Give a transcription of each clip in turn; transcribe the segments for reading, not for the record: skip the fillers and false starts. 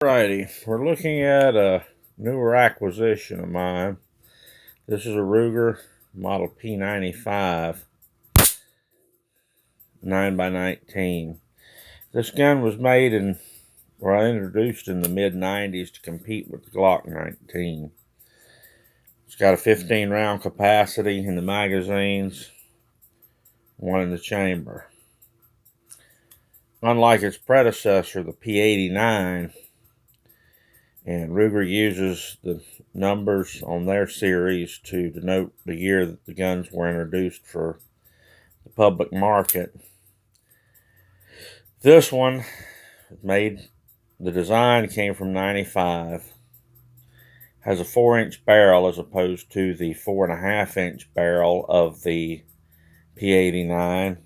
Alrighty, we're looking at a newer acquisition of mine. This is a Ruger model P95 9x19. This gun was made introduced in the mid-90s to compete with the Glock 19. It's got a 15 round capacity in the magazines, one in the chamber. Unlike its predecessor, the P89, and Ruger uses the numbers on their series to denote the year that the guns were introduced for the public market. This one the design came from 95. Has a 4-inch barrel as opposed to the 4.5-inch barrel of the P89.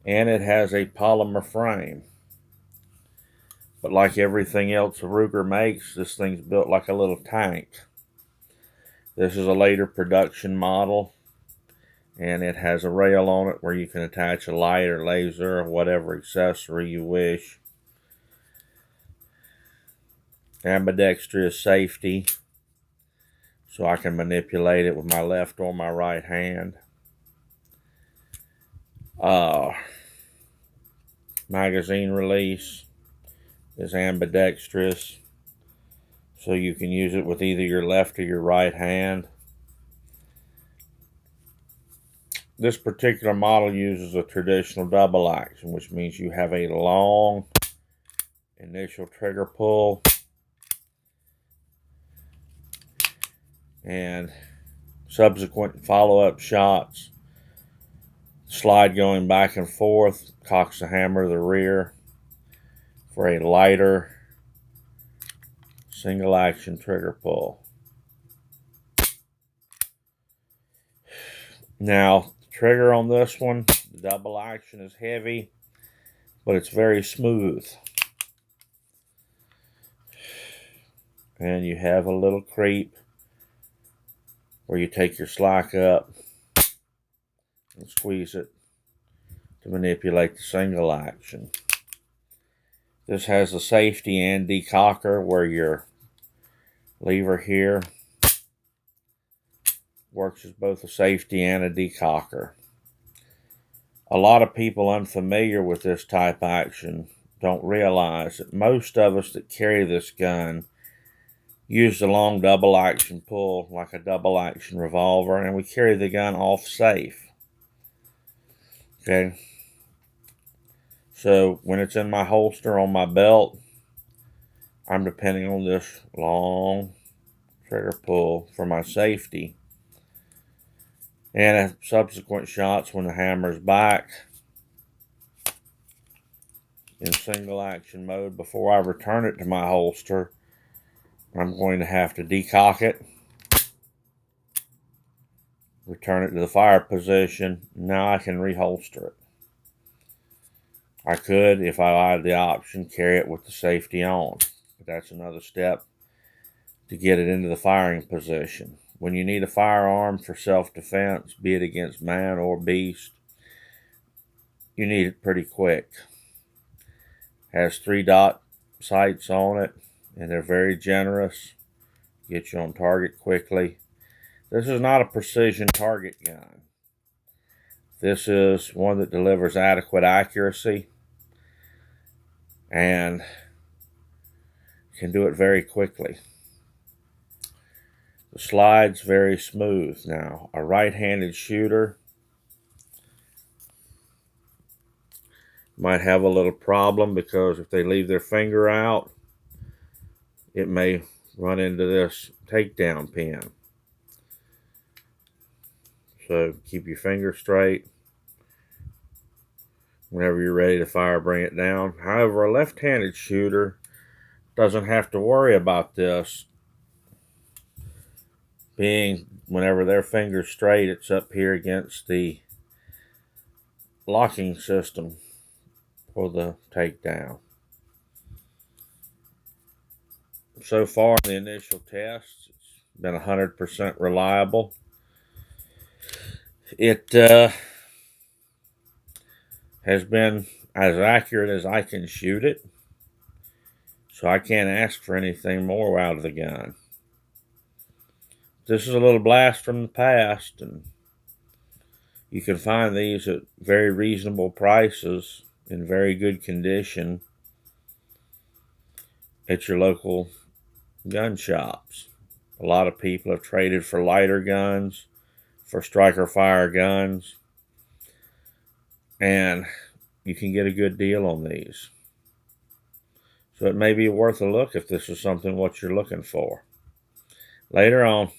And it has a polymer frame. But like everything else Ruger makes, this thing's built like a little tank. This is a later production model, and it has a rail on it where you can attach a light or laser or whatever accessory you wish. Ambidextrous safety, so I can manipulate it with my left or my right hand. Magazine release is ambidextrous, so you can use it with either your left or your right hand. This particular model uses a traditional double action, which means you have a long initial trigger pull and subsequent follow-up shots. Slide going back and forth, cocks the hammer to the rear for a lighter single action trigger pull. Now, the trigger on this one, the double action, is heavy, but it's very smooth. And you have a little creep where you take your slack up and squeeze it to manipulate the single action. This has a safety and decocker where your lever here works as both a safety and a decocker. A lot of people unfamiliar with this type of action don't realize that most of us that carry this gun use the long double action pull like a double action revolver, and we carry the gun off safe. Okay, so when it's in my holster on my belt, I'm depending on this long trigger pull for my safety. And at subsequent shots, when the hammer's back in single action mode, before I return it to my holster, I'm going to have to decock it, return it to the fire position. Now I can reholster it. I could, if I had the option, carry it with the safety on. But that's another step to get it into the firing position. When you need a firearm for self-defense, be it against man or beast, you need it pretty quick. Has 3-dot sights on it, and they're very generous. Get you on target quickly. This is not a precision target gun. This is one that delivers adequate accuracy and can do it very quickly. The slide's very smooth. Now, a right-handed shooter might have a little problem because if they leave their finger out, it may run into this takedown pin. So keep your finger straight. Whenever you're ready to fire, bring it down. However, a left-handed shooter doesn't have to worry about this, being whenever their finger's straight, it's up here against the locking system for the takedown. So far in the initial tests, it's been 100% reliable. It has been as accurate as I can shoot it. So I can't ask for anything more out of the gun. This is a little blast from the past, and you can find these at very reasonable prices in very good condition at your local gun shops. A lot of people have traded for lighter guns, for striker fire guns, and you can get a good deal on these. So it may be worth a look if this is something what you're looking for. Later on.